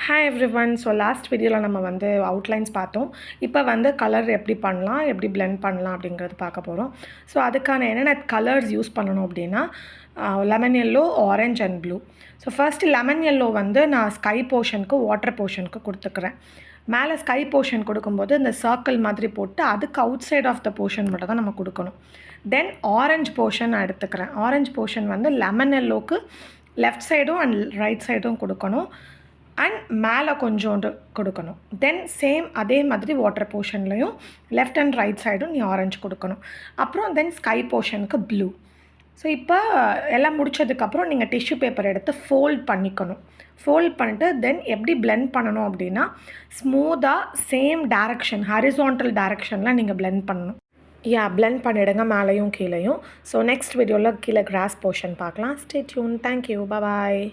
Hi everyone. So last வீடியோவில் நம்ம வந்து அவுட்லைன்ஸ் பார்த்தோம். இப்போ வந்து கலர் எப்படி பண்ணலாம், எப்படி பிளெண்ட் பண்ணலாம் அப்படிங்கிறது பார்க்க போகிறோம். ஸோ அதுக்கான என்னென்ன கலர்ஸ் யூஸ் பண்ணணும் அப்படின்னா lemon yellow, orange and blue. So first lemon yellow வந்து நான் ஸ்கை போர்ஷனுக்கு வாட்டர் போர்ஷனுக்கு கொடுத்துக்கிறேன். மேலே ஸ்கை போர்ஷன் கொடுக்கும்போது இந்த சர்க்கிள் மாதிரி போட்டு அதுக்கு outside of the portion மட்டும் தான் நம்ம கொடுக்கணும். தென் ஆரஞ்ச் போர்ஷன் நான் எடுத்துக்கிறேன். ஆரஞ்ச் போர்ஷன் வந்து லெமன் எல்லோக்கு லெஃப்ட் சைடும் அண்ட் ரைட் சைடும் கொடுக்கணும் அண்ட் மேலே கொஞ்சோண்டு கொடுக்கணும். தென் சேம் அதே மாதிரி வாட்டர் போர்ஷன்லையும் லெஃப்ட் அண்ட் ரைட் சைடும் நீ ஆரஞ்சு கொடுக்கணும். அப்புறம் தென் ஸ்கை போர்ஷனுக்கு ப்ளூ. ஸோ இப்போ எல்லாம் முடித்ததுக்கப்புறம் நீங்கள் டிஷ்யூ பேப்பர் எடுத்து ஃபோல்ட் பண்ணிக்கணும். ஃபோல்ட் பண்ணிட்டு தென் எப்படி பிளெண்ட் பண்ணணும் அப்படின்னா ஸ்மூத்தாக சேம் டேரக்ஷன் ஹாரிசான்டல் டேரக்ஷனில் நீங்கள் பிளெண்ட் பண்ணணும். பிளெண்ட் பண்ணிவிடுங்க மேலேயும் கீழேயும். ஸோ நெக்ஸ்ட் வீடியோவில் கீழே கிராஸ் போர்ஷன் பார்க்கலாம். Stay tune. தேங்க்யூ. பாய்.